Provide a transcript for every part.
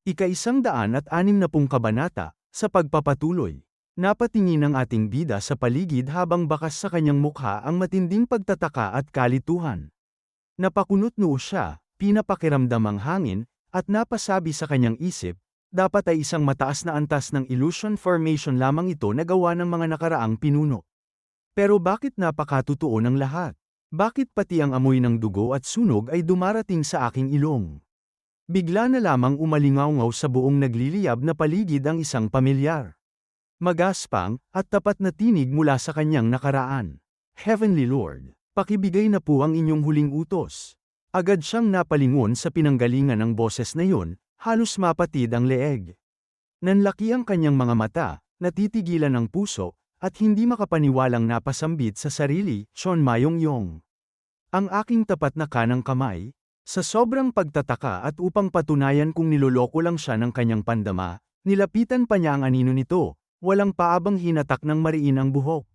Ika-160 kabanata, sa pagpapatuloy. Napatingin ang ating bida sa paligid habang bakas sa kanyang mukha ang matinding pagtataka at kalituhan. Napakunot noo siya, pinapakiramdam ang hangin, at napasabi sa kanyang isip, dapat ay isang mataas na antas ng illusion formation lamang ito na gawa ng mga nakaraang pinuno. Pero bakit napakatotoo ng lahat? Bakit pati ang amoy ng dugo at sunog ay dumarating sa aking ilong? Bigla na lamang umalingaw-ngaw sa buong nagliliyab na paligid ang isang pamilyar, magaspang, at tapat na tinig mula sa kanyang nakaraan. Heavenly Lord, pakibigay na po ang inyong huling utos. Agad siyang napalingon sa pinanggalingan ng boses na yun, halos mapatid ang leeg. Nanlaki ang kanyang mga mata, natitigilan ang puso, at hindi makapaniwalang napasambit sa sarili, Sean Mayong-yong. Ang aking tapat na kanang kamay, sa sobrang pagtataka at upang patunayan kung niloloko lang siya ng kanyang pandama, nilapitan pa niya ang anino nito, walang paabang hinatak ng mariin ang buhok.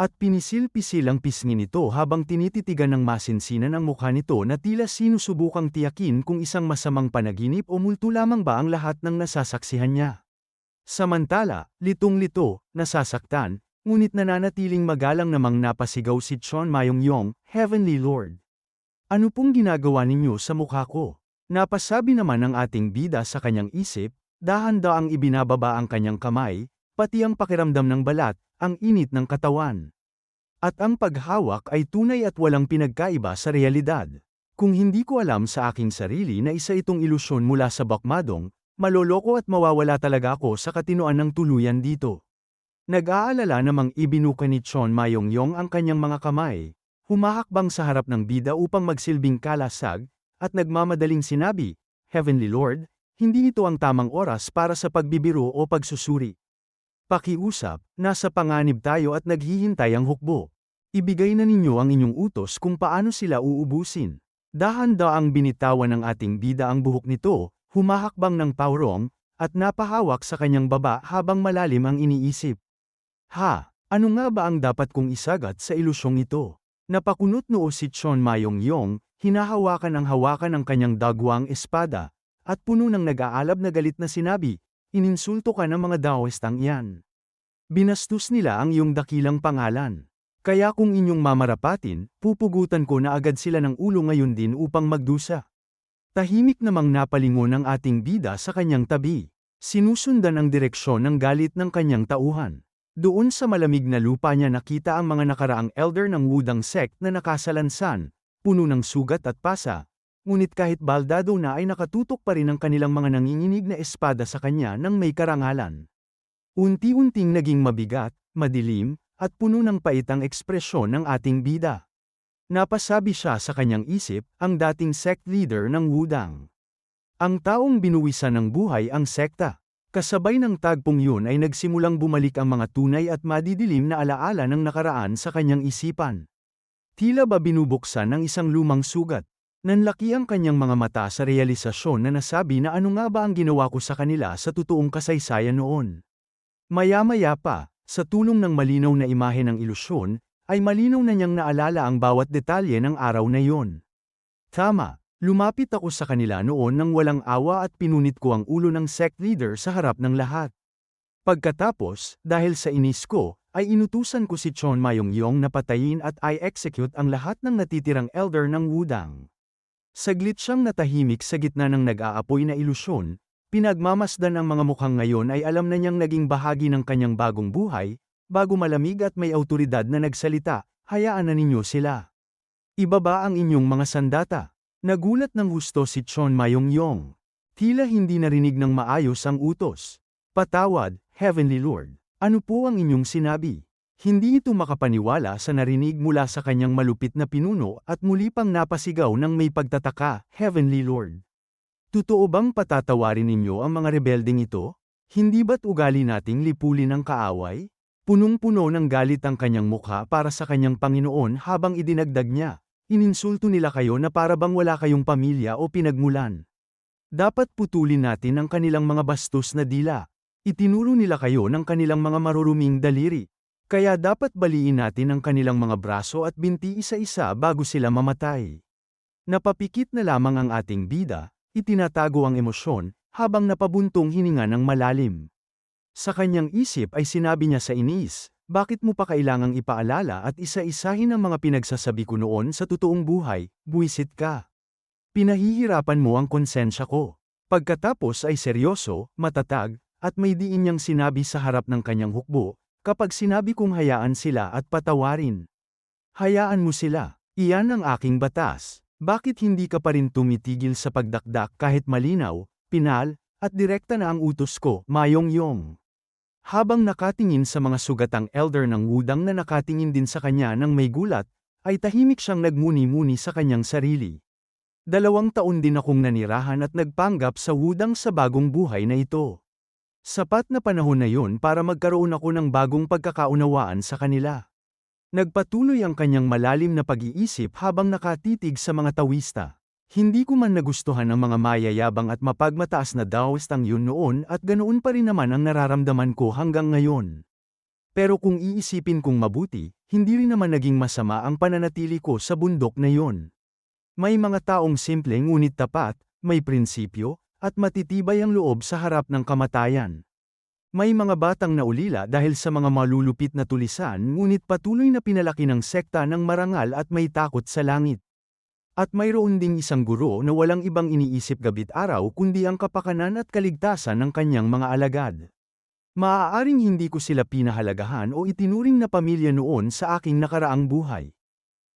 At pinisil-pisil ang pisngi nito habang tinititigan ng masinsinan ang mukha nito na tila sinusubukang tiyakin kung isang masamang panaginip o multo lamang ba ang lahat ng nasasaksihan niya. Samantala, litong-lito, nasasaktan, ngunit nananatiling magalang namang napasigaw si Sean Mayong-yong, Heavenly Lord. Ano pong ginagawa ninyo sa mukha ko? Napasabi naman ng ating bida sa kanyang isip, dahan-daang ibinababa ang kanyang kamay, pati ang pakiramdam ng balat, ang init ng katawan. At ang paghawak ay tunay at walang pinagkaiba sa realidad. Kung hindi ko alam sa aking sarili na isa itong ilusyon mula sa bakmadong, maloloko at mawawala talaga ako sa katinoan ng tuluyan dito. Nag-aalala namang ibinuka ni Sean Mayong-yong ang kanyang mga kamay. Humahakbang sa harap ng bida upang magsilbing kalasag, at nagmamadaling sinabi, Heavenly Lord, hindi ito ang tamang oras para sa pagbibiro o pagsusuri. Pakiusap, nasa panganib tayo at naghihintay ang hukbo. Ibigay na ninyo ang inyong utos kung paano sila uubusin. Dahan-daang binitawan ng ating bida ang buhok nito, humahakbang ng paurong, at napahawak sa kanyang baba habang malalim ang iniisip. Ano nga ba ang dapat kong isagat sa ilusyong ito? Napakunot noo si Sean Mayong-yong, hinahawakan ang hawakan ng kanyang dagwang espada, at puno ng nag-aalab na galit na sinabi, ininsulto ka ng mga Daoistang iyan. Binastos nila ang iyong dakilang pangalan. Kaya kung inyong mamarapatin, pupugutan ko na agad sila ng ulo ngayon din upang magdusa. Tahimik namang napalingon ang ating bida sa kanyang tabi. Sinusundan ang direksyon ng galit ng kanyang tauhan. Doon sa malamig na lupa niya nakita ang mga nakaraang elder ng Wudang sect na nakasalansan, puno ng sugat at pasa, ngunit kahit baldado na ay nakatutok pa rin ang kanilang mga nanginginig na espada sa kanya nang may karangalan. Unti-unting naging mabigat, madilim, at puno ng paitang ekspresyon ng ating bida. Napasabi siya sa kanyang isip, ang dating sect leader ng Wudang. Ang taong binuwisan ng buhay ang sekta. Kasabay ng tagpong yun ay nagsimulang bumalik ang mga tunay at madidilim na alaala ng nakaraan sa kanyang isipan. Tila ba binubuksan ng isang lumang sugat. Nanlaki ang kanyang mga mata sa realisasyon na nasabi na ano nga ba ang ginawa ko sa kanila sa totoong kasaysayan noon. Maya-maya pa, sa tulong ng malinaw na imahe ng ilusyon, ay malinaw na niyang naalala ang bawat detalye ng araw na yon. Tama. Lumapit ako sa kanila noon nang walang awa at pinunit ko ang ulo ng sect leader sa harap ng lahat. Pagkatapos, dahil sa inis ko, ay inutusan ko si Sean Mayong-yong na patayin at i-execute ang lahat ng natitirang elder ng Wudang. Saglit siyang natahimik sa gitna ng nag-aapoy na ilusyon, pinagmamasdan ang mga mukhang ngayon ay alam na niyang naging bahagi ng kanyang bagong buhay, bago malamig at may awtoridad na nagsalita, hayaan na ninyo sila. Ibaba ang inyong mga sandata. Nagulat ng husto si Sean Mayong-yong. Tila hindi narinig ng maayos ang utos. Patawad, Heavenly Lord. Ano po ang inyong sinabi? Hindi ito makapaniwala sa narinig mula sa kanyang malupit na pinuno at muli pang napasigaw ng may pagtataka, Heavenly Lord. Totoo bang patatawarin ninyo ang mga rebelding ito? Hindi ba't ugali nating lipulin ang kaaway? Punong-puno ng galit ang kanyang mukha para sa kanyang Panginoon habang idinagdag niya. Ininsulto nila kayo na para bang wala kayong pamilya o pinagmulan. Dapat putulin natin ang kanilang mga bastos na dila. Itinuro nila kayo ng kanilang mga maruruming daliri. Kaya dapat baliin natin ang kanilang mga braso at binti isa-isa bago sila mamatay. Napapikit na lamang ang ating bida, itinatago ang emosyon, habang napabuntong hininga ng malalim. Sa kanyang isip ay sinabi niya sa inis, bakit mo pa kailangang ipaalala at isa-isahin ang mga pinagsasabi ko noon sa totoong buhay, buwisit ka. Pinahihirapan mo ang konsensya ko. Pagkatapos ay seryoso, matatag, at may diin niyang sinabi sa harap ng kanyang hukbo, kapag sinabi kong hayaan sila at patawarin. Hayaan mo sila. Iyan ang aking batas. Bakit hindi ka pa rin tumitigil sa pagdakdak kahit malinaw, pinal, at direkta na ang utos ko, Mayong-yong? Habang nakatingin sa mga sugatang elder ng wudang na nakatingin din sa kanya ng may gulat, ay tahimik siyang nagmuni-muni sa kanyang sarili. 2 taon din akong nanirahan at nagpanggap sa wudang sa bagong buhay na ito. Sapat na panahon na yun para magkaroon ako ng bagong pagkakaunawaan sa kanila. Nagpatuloy ang kanyang malalim na pag-iisip habang nakatitig sa mga tawista. Hindi ko man nagustuhan ang mga mayayabang at mapagmataas na Daoistang yun noon at ganoon pa rin naman ang nararamdaman ko hanggang ngayon. Pero kung iisipin kong mabuti, hindi rin naman naging masama ang pananatili ko sa bundok na yun. May mga taong simple ngunit tapat, may prinsipyo, at matitibay ang loob sa harap ng kamatayan. May mga batang naulila dahil sa mga malulupit na tulisan ngunit patuloy na pinalaki ng sekta ng marangal at may takot sa langit. At mayroon ding isang guro na walang ibang iniisip gabit araw kundi ang kapakanan at kaligtasan ng kanyang mga alagad. Maaaring hindi ko sila pinahalagahan o itinuring na pamilya noon sa aking nakaraang buhay.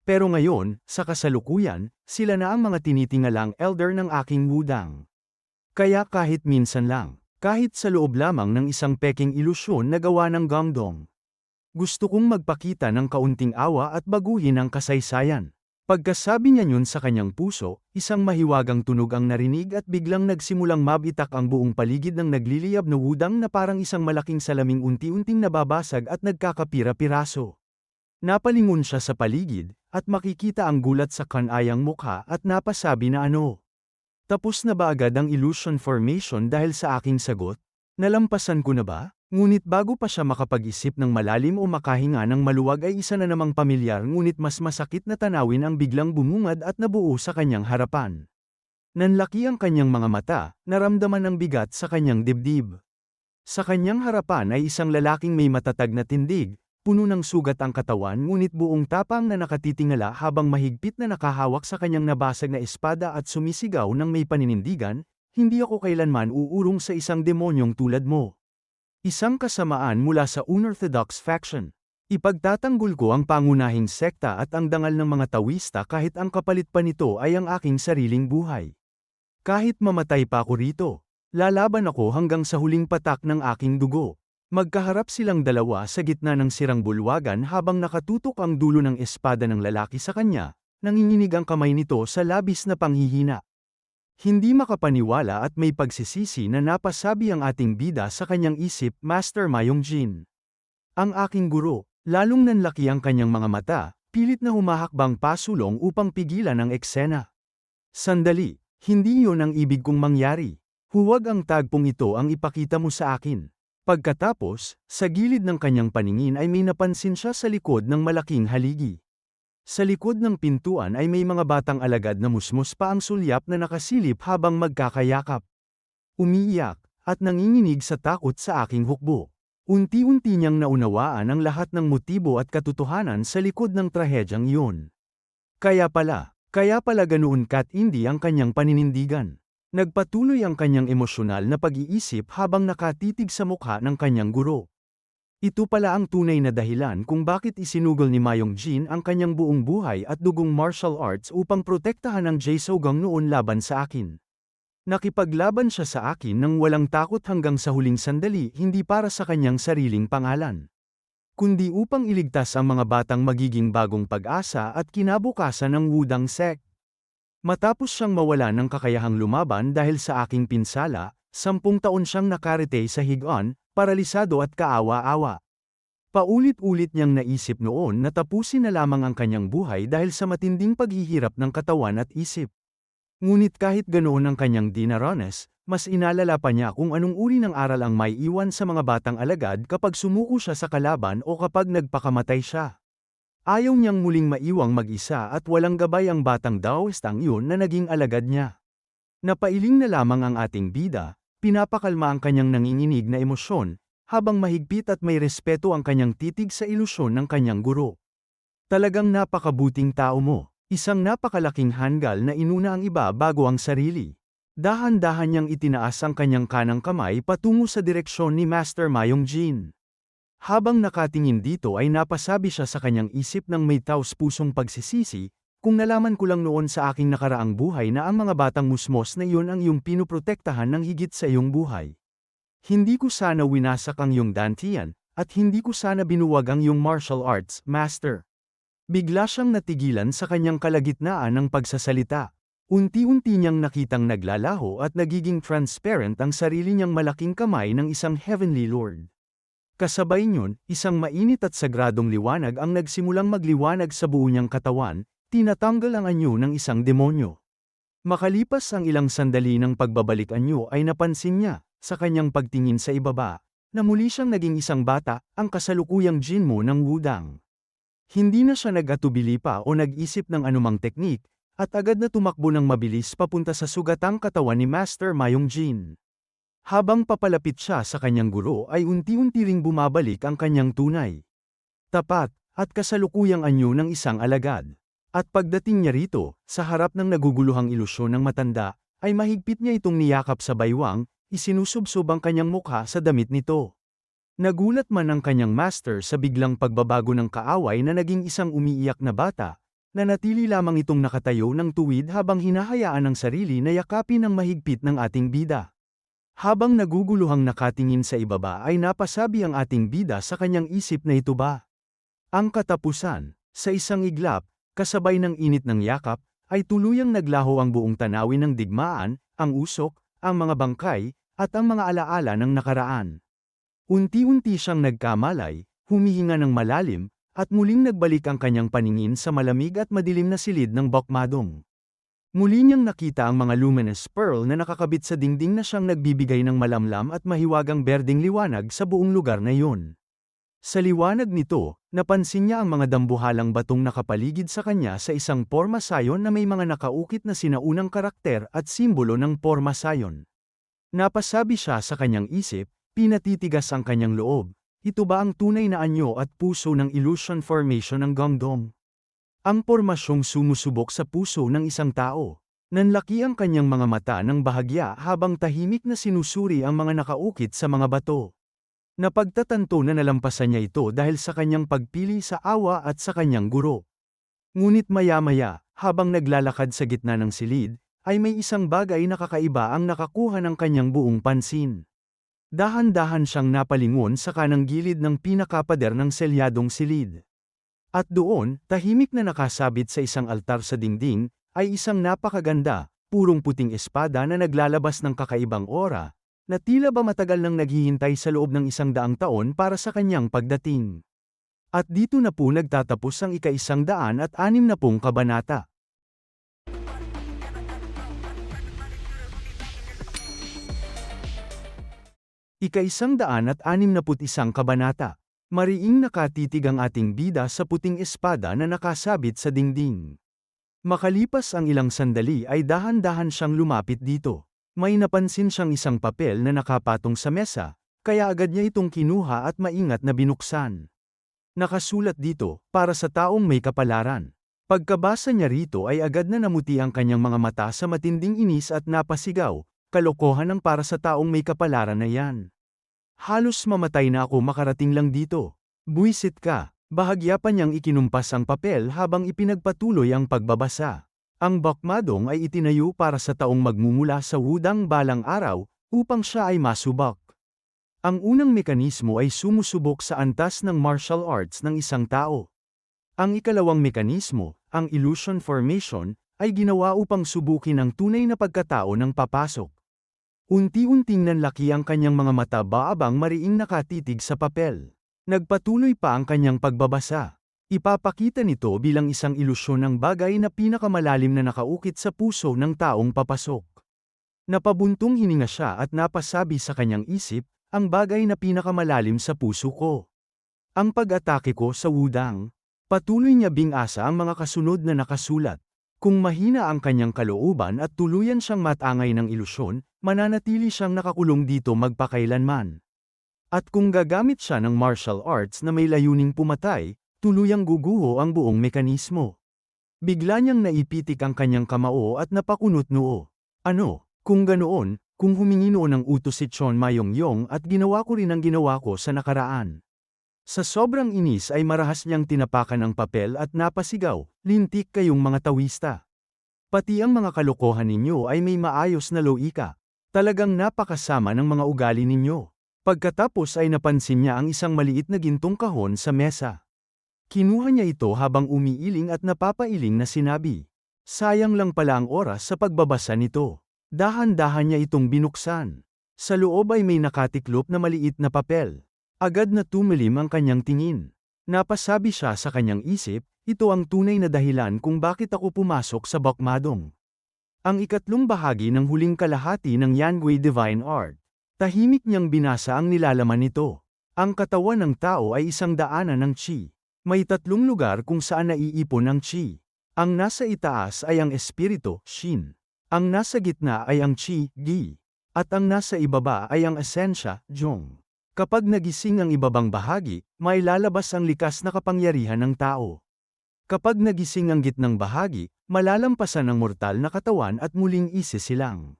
Pero ngayon, sa kasalukuyan, sila na ang mga tinitingalang elder ng aking wudang. Kaya kahit minsan lang, kahit sa loob lamang ng isang peking ilusyon na gawa ng gangdong, gusto kong magpakita ng kaunting awa at baguhin ang kasaysayan. Pagkasabi niya yun sa kanyang puso, isang mahiwagang tunog ang narinig at biglang nagsimulang mabitak ang buong paligid ng nagliliyab na wudang na parang isang malaking salaming unti-unting nababasag at nagkakapira-piraso. Napalingon siya sa paligid, at makikita ang gulat sa kanayang mukha at napasabi na ano. Tapos na ba agad ang illusion formation dahil sa aking sagot? Nalampasan ko na ba? Ngunit bago pa siya makapag-isip ng malalim o makahinga ng maluwag ay isa na namang pamilyar ngunit mas masakit na tanawin ang biglang bumungad at nabuo sa kanyang harapan. Nanlaki ang kanyang mga mata, naramdaman ang bigat sa kanyang dibdib. Sa kanyang harapan ay isang lalaking may matatag na tindig, puno ng sugat ang katawan ngunit buong tapang na nakatitingala habang mahigpit na nakahawak sa kanyang nabasag na espada at sumisigaw ng may paninindigan, hindi ako kailanman uurong sa isang demonyong tulad mo. Isang kasamaan mula sa unorthodox faction. Ipagtatanggol ko ang pangunahing sekta at ang dangal ng mga tawista kahit ang kapalit pa nito ay ang aking sariling buhay. Kahit mamatay pa ako rito, lalaban ako hanggang sa huling patak ng aking dugo. Magkaharap silang dalawa sa gitna ng sirang bulwagan habang nakatutok ang dulo ng espada ng lalaki sa kanya, nanginginig ang kamay nito sa labis na panghihina. Hindi makapaniwala at may pagsisisi na napasabi ang ating bida sa kanyang isip, Master Mayong-jin. Ang aking guro, lalong nanlaki ang kanyang mga mata, pilit na humahakbang pasulong upang pigilan ang eksena. Sandali, hindi yon ang ibig kong mangyari. Huwag ang tagpong ito ang ipakita mo sa akin. Pagkatapos, sa gilid ng kanyang paningin ay may napansin siya sa likod ng malaking haligi. Sa likod ng pintuan ay may mga batang alagad na musmos pa ang sulyap na nakasilip habang magkakayakap. Umiiyak, at nanginginig sa takot sa aking hukbo. Unti-unti niyang naunawaan ang lahat ng motibo at katotohanan sa likod ng trahedyang iyon. Kaya pala ganoon katindi ang kanyang paninindigan. Nagpatuloy ang kanyang emosyonal na pag-iisip habang nakatitig sa mukha ng kanyang guro. Ito pala ang tunay na dahilan kung bakit isinugol ni Mayong-jin ang kanyang buong buhay at dugong martial arts upang protektahan ang Jaesogang noon laban sa akin. Nakipaglaban siya sa akin nang walang takot hanggang sa huling sandali hindi para sa kanyang sariling pangalan, kundi upang iligtas ang mga batang magiging bagong pag-asa at kinabukasan ng wudang sect. Matapos siyang mawala ng kakayahang lumaban dahil sa aking pinsala, 10 taon siyang nakarete sa higaan, paralisado at kaawa-awa. Paulit-ulit niyang naisip noon na tapusin na lamang ang kanyang buhay dahil sa matinding paghihirap ng katawan at isip. Ngunit kahit ganoon ang kanyang dinaranas, mas inalala pa niya kung anong uri ng aral ang may iwan sa mga batang alagad kapag sumuko siya sa kalaban o kapag nagpakamatay siya. Ayaw niyang muling maiwang mag-isa at walang gabay ang batang Daoistang iyon na naging alagad niya. Napailing na lamang ang ating bida, pinapakalma ang kanyang nanginginig na emosyon, habang mahigpit at may respeto ang kanyang titig sa ilusyon ng kanyang guro. Talagang napakabuting tao mo, isang napakalaking hanggal na inuna ang iba bago ang sarili. Dahan-dahan niyang itinaas ang kanyang kanang kamay patungo sa direksyon ni Master Mayong Jin. Habang nakatingin dito ay napasabi siya sa kanyang isip ng may taos-pusong pagsisisi, kung nalaman ko lang noon sa aking nakaraang buhay na ang mga batang musmos na iyon ang iyong pinuprotektahan ng higit sa iyong buhay. Hindi ko sana winasak ang iyong dantian, at hindi ko sana binuwag ang iyong martial arts, Master. Bigla siyang natigilan sa kanyang kalagitnaan ng pagsasalita. Unti-unti niyang nakitang naglalaho at nagiging transparent ang sarili niyang malaking kamay ng isang Heavenly Lord. Kasabay niyon, isang mainit at sagradong liwanag ang nagsimulang magliwanag sa buo niyang katawan, tinatanggal ang anyo ng isang demonyo. Makalipas ang ilang sandali ng pagbabalik anyo ay napansin niya, sa kanyang pagtingin sa ibaba, na muli siyang naging isang bata, ang kasalukuyang Jinmo ng Wudang. Hindi na siya nag-atubili pa o nag-isip ng anumang teknik, at agad na tumakbo ng mabilis papunta sa sugatang katawan ni Master Mayong Jin. Habang papalapit siya sa kanyang guro ay unti-unti ring bumabalik ang kanyang tunay. Tapat, at kasalukuyang anyo ng isang alagad. At pagdating niya rito, sa harap ng naguguluhang ilusyon ng matanda, ay mahigpit niya itong niyakap sa baywang, isinusubsob ang kanyang mukha sa damit nito. Nagulat man ang kanyang master sa biglang pagbabago ng kaaway na naging isang umiiyak na bata, na natili lamang itong nakatayo ng tuwid habang hinahayaan ang sarili na yakapin ng mahigpit ng ating bida. Habang naguguluhang nakatingin sa ibaba ay napasabi ang ating bida sa kanyang isip na ito ba? Ang katapusan, sa isang iglap, kasabay ng init ng yakap, ay tuluyang naglaho ang buong tanawin ng digmaan, ang usok, ang mga bangkay, at ang mga alaala ng nakaraan. Unti-unti siyang nagkamalay, humihinga ng malalim, at muling nagbalik ang kanyang paningin sa malamig at madilim na silid ng Bokmadong. Muli niyang nakita ang mga luminous pearl na nakakabit sa dingding na siyang nagbibigay ng malamlam at mahiwagang berdeng liwanag sa buong lugar na iyon. Sa liwanag nito, napansin niya ang mga dambuhalang batong nakapaligid sa kanya sa isang porma sayon na may mga nakaukit na sinaunang karakter at simbolo ng porma sayon. Napasabi siya sa kanyang isip, pinatitigas ang kanyang loob. Ito ba ang tunay na anyo at puso ng illusion formation ng Gongdong? Ang pormasyong sumusubok sa puso ng isang tao. Nanlaki ang kanyang mga mata ng bahagya habang tahimik na sinusuri ang mga nakaukit sa mga bato. Napagtatanto na nalampasan niya ito dahil sa kanyang pagpili sa awa at sa kanyang guro. Ngunit maya-maya, habang naglalakad sa gitna ng silid, ay may isang bagay na kakaiba ang nakakuha ng kanyang buong pansin. Dahan-dahan siyang napalingon sa kanang gilid ng pinakapader ng selyadong silid. At doon, tahimik na nakasabit sa isang altar sa dingding, ay isang napakaganda, purong puting espada na naglalabas ng kakaibang aura, na tila ba matagal nang naghihintay sa loob ng 100 taon para sa kanyang pagdating. At dito na po nagtatapos ang ika-160 kabanata. Ika-161 kabanata. Mariing nakatitig ang ating bida sa puting espada na nakasabit sa dingding. Makalipas ang ilang sandali ay dahan-dahan siyang lumapit dito. May napansin siyang isang papel na nakapatong sa mesa, kaya agad niya itong kinuha at maingat na binuksan. Nakasulat dito, para sa taong may kapalaran. Pagkabasa niya rito ay agad na namuti ang kanyang mga mata sa matinding inis at napasigaw, kalokohan ng para sa taong may kapalaran na yan. Halos mamatay na ako makarating lang dito. Buwisit ka. Bahagya pa niyang ikinumpas ang papel habang ipinagpatuloy ang pagbabasa. Ang Bokmadong ay itinayo para sa taong magmumula sa Wudang balang araw, upang siya ay masubak. Ang unang mekanismo ay sumusubok sa antas ng martial arts ng isang tao. Ang ikalawang mekanismo, ang illusion formation, ay ginawa upang subukin ang tunay na pagkatao ng papasok. Unti-unting nanlaki ang kanyang mga mata habang mariing nakatitig sa papel. Nagpatuloy pa ang kanyang pagbabasa. Ipapakita nito bilang isang ilusyon ng bagay na pinakamalalim na nakaukit sa puso ng taong papasok. Napabuntong hininga siya at napasabi sa kanyang isip, ang bagay na pinakamalalim sa puso ko. Ang pag-atake ko sa Wudang. Patuloy niya bingasa ang mga kasunod na nakasulat. Kung mahina ang kanyang kalooban at tuluyan siyang matangay ng ilusyon, mananatili siyang nakakulong dito magpakailanman. At kung gagamit siya ng martial arts na may layuning pumatay, tuluyang guguho ang buong mekanismo. Bigla niyang naipitik ang kanyang kamao at napakunot noo. Ano, kung ganoon, kung humingi noon ng utos si Chon Mayong-yong at ginawa ko rin ang ginawa ko sa nakaraan. Sa sobrang inis ay marahas niyang tinapakan ang papel at napasigaw, lintik kayong mga tawista. Pati ang mga kalokohan ninyo ay may maayos na loika. Talagang napakasama ng mga ugali ninyo. Pagkatapos ay napansin niya ang isang maliit na gintong kahon sa mesa. Kinuha niya ito habang umiiling at napapailing na sinabi. Sayang lang pala ang oras sa pagbabasa nito. Dahan-dahan niya itong binuksan. Sa loob ay may nakatiklop na maliit na papel. Agad na tumilim ang kanyang tingin. Napasabi siya sa kanyang isip, ito ang tunay na dahilan kung bakit ako pumasok sa Bakmadong. Ang ikatlong bahagi ng huling kalahati ng Yangui Divine Art. Tahimik niyang binasa ang nilalaman nito. Ang katawan ng tao ay isang daanan ng chi. May 3 lugar kung saan naiipon ang chi. Ang nasa itaas ay ang espiritu, shin. Ang nasa gitna ay ang chi, gi. At ang nasa ibaba ay ang esensya, jong. Kapag nagising ang ibabang bahagi, may lalabas ang likas na kapangyarihan ng tao. Kapag nagising ang gitnang bahagi, malalampasan ang mortal na katawan at muling isisilang.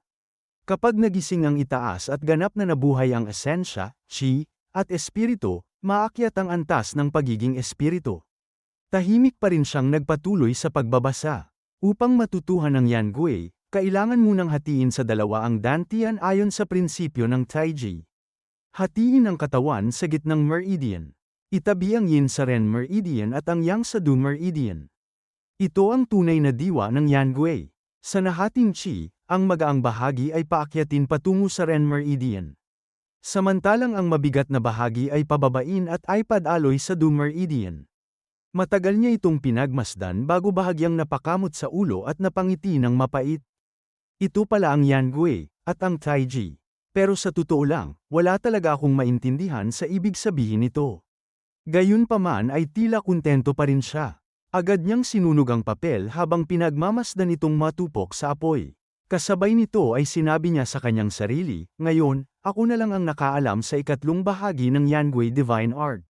Kapag nagising ang itaas at ganap na nabuhay ang esensya, chi, at espiritu, maakyat ang antas ng pagiging espiritu. Tahimik pa rin siyang nagpatuloy sa pagbabasa. Upang matutuhan ang Yangui, kailangan munang hatiin sa dalawa ang dantian ayon sa prinsipyo ng Taiji. Hatiin ang katawan sa gitnang meridian. Itabi ang yin sa Ren meridian at ang yang sa Du meridian. Ito ang tunay na diwa ng Yangui. Sa nahating chi, ang magaang bahagi ay paakyatin patungo sa Ren meridian. Samantalang ang mabigat na bahagi ay pababain at ay padaloy sa Du meridian. Matagal niya itong pinagmasdan bago bahagyang napakamot sa ulo at napangiti ng mapait. Ito pala ang Yangui, at ang Taiji. Pero sa totoo lang, wala talaga akong maintindihan sa ibig sabihin nito. Gayunpaman ay tila kontento pa rin siya. Agad niyang sinunog ang papel habang pinagmamasdan itong matupok sa apoy. Kasabay nito ay sinabi niya sa kanyang sarili, ngayon, ako na lang ang nakaalam sa ikatlong bahagi ng Yangui Divine Art.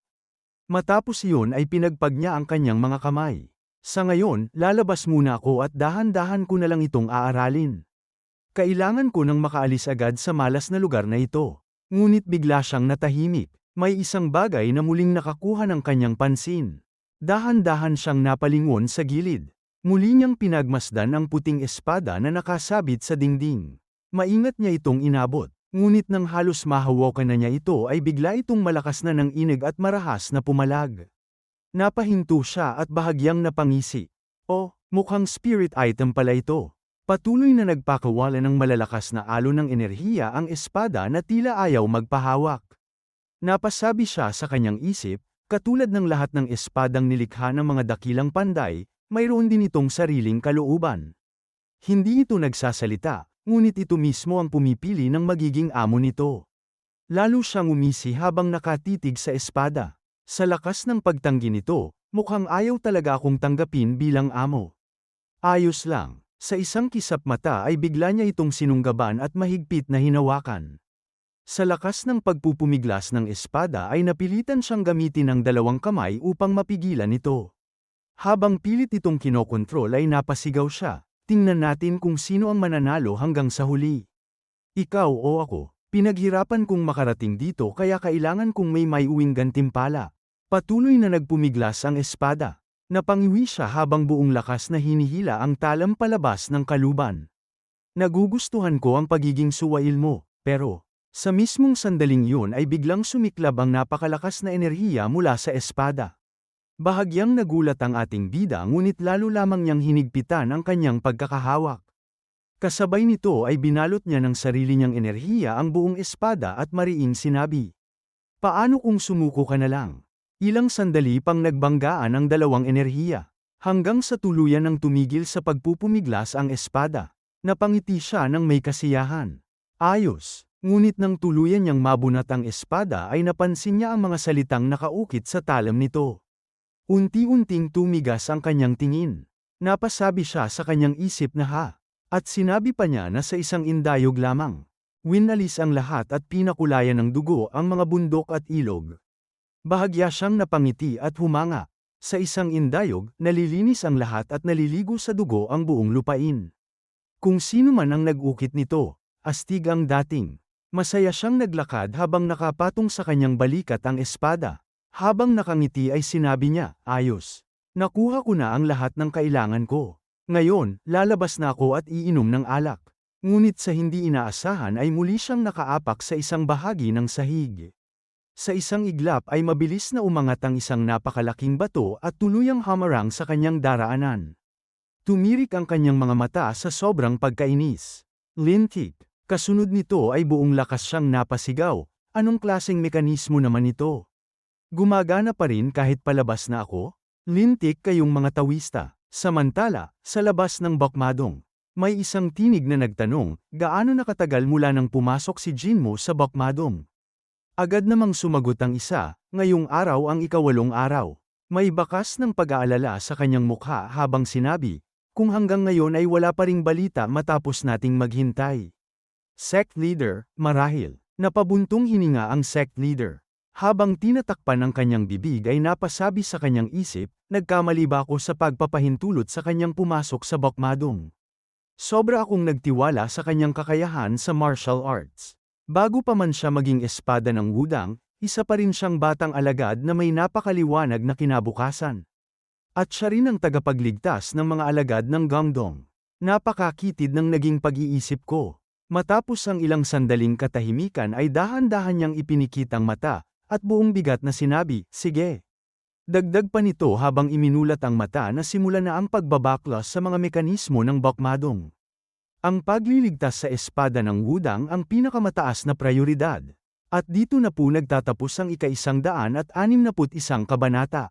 Matapos iyon ay pinagpag niya ang kanyang mga kamay. Sa ngayon, lalabas muna ako at dahan-dahan ko na lang itong aaralin. Kailangan ko nang makaalis agad sa malas na lugar na ito. Ngunit bigla siyang natahimik. May isang bagay na muling nakakuha ng kanyang pansin. Dahan-dahan siyang napalingon sa gilid. Muli niyang pinagmasdan ang puting espada na nakasabit sa dingding. Maingat niya itong inabot. Ngunit nang halos mahawakan na niya ito ay bigla itong malakas na ng inig at marahas na pumalag. Napahinto siya at bahagyang napangisi. Oh, mukhang spirit item pala ito. Patuloy na nagpakawala ng malalakas na alon ng enerhiya ang espada na tila ayaw magpahawak. Napasabi siya sa kanyang isip, katulad ng lahat ng espadang nilikha ng mga dakilang panday, mayroon din itong sariling kalooban. Hindi ito nagsasalita, ngunit ito mismo ang pumipili ng magiging amo nito. Lalo siyang umisi habang nakatitig sa espada. Sa lakas ng pagtanggi nito, mukhang ayaw talaga akong tanggapin bilang amo. Ayos lang. Sa isang kisap mata ay bigla niya itong sinunggaban at mahigpit na hinawakan. Sa lakas ng pagpupumiglas ng espada ay napilitan siyang gamitin ang 2 kamay upang mapigilan ito. Habang pilit itong kinokontrol ay napasigaw siya, tingnan natin kung sino ang mananalo hanggang sa huli. Ikaw o ako, pinaghirapan kong makarating dito kaya kailangan kong may maiuwing gantimpala. Patuloy na nagpumiglas ang espada. Napangiwi siya habang buong lakas na hinihila ang talam palabas ng kaluban. Nagugustuhan ko ang pagiging suwail mo, pero, sa mismong sandaling yun ay biglang sumiklab ang napakalakas na enerhiya mula sa espada. Bahagyang nagulat ang ating bida ngunit lalo lamang niyang hinigpitan ang kanyang pagkakahawak. Kasabay nito ay binalot niya ng sarili niyang enerhiya ang buong espada at mariing sinabi. Paano kung sumuko ka na lang? Ilang sandali pang nagbanggaan ang 2 enerhiya. Hanggang sa tuluyan ng tumigil sa pagpupumiglas ang espada. Napangiti siya ng may kasiyahan. Ayos, ngunit nang tuluyan niyang mabunat ang espada ay napansin niya ang mga salitang nakaukit sa talam nito. Unti-unting tumigas ang kanyang tingin. Napasabi siya sa kanyang isip na ha. At sinabi pa niya na sa isang indayog lamang. Winalis ang lahat at pinakulayan ng dugo ang mga bundok at ilog. Bahagya siyang napangiti at humanga. Sa isang indayog, nalilinis ang lahat at naliligo sa dugo ang buong lupain. Kung sino man ang nag-ukit nito, astig ang dating. Masaya siyang naglakad habang nakapatong sa kanyang balikat ang espada. Habang nakangiti ay sinabi niya, ayos. Nakuha ko na ang lahat ng kailangan ko. Ngayon, lalabas na ako at iinom ng alak. Ngunit sa hindi inaasahan ay muli siyang nakaapak sa isang bahagi ng sahig. Sa isang iglap ay mabilis na umangat ang isang napakalaking bato at tuluyang hamarang sa kanyang daraanan. Tumirik ang kanyang mga mata sa sobrang pagkainis. Lintik. Kasunod nito ay buong lakas siyang napasigaw. Anong klaseng mekanismo naman ito? Gumagana pa rin kahit palabas na ako? Lintik kayong mga tawista. Samantala, sa labas ng bakmadong, may isang tinig na nagtanong, gaano nakatagal mula nang pumasok si Jinmo sa bakmadong? Agad namang sumagot ang isa, ngayong araw ang ika-8 araw. May bakas ng pag-aalala sa kanyang mukha habang sinabi, kung hanggang ngayon ay wala pa ring balita matapos nating maghintay. Sect leader, marahil. Napabuntong hininga ang sect leader. Habang tinatakpan ang kanyang bibig ay napasabi sa kanyang isip, nagkamali ba ako sa pagpapahintulot sa kanyang pumasok sa bakmadong? Sobra akong nagtiwala sa kanyang kakayahan sa martial arts. Bago pa man siya maging espada ng Wudang, isa pa rin siyang batang alagad na may napakaliwanag na kinabukasan. At siya rin ang tagapagligtas ng mga alagad ng Gangdong. Napakakitid ng naging pag-iisip ko. Matapos ang ilang sandaling katahimikan ay dahan-dahan niyang ipinikit ang mata, at buong bigat na sinabi, sige. Dagdag pa nito habang iminulat ang mata na simula na ang pagbabaklas sa mga mekanismo ng bakmadong. Ang pagliligtas sa espada ng Wudang ang pinakamataas na prioridad. At dito na po nagtatapos ang ika-161 kabanata.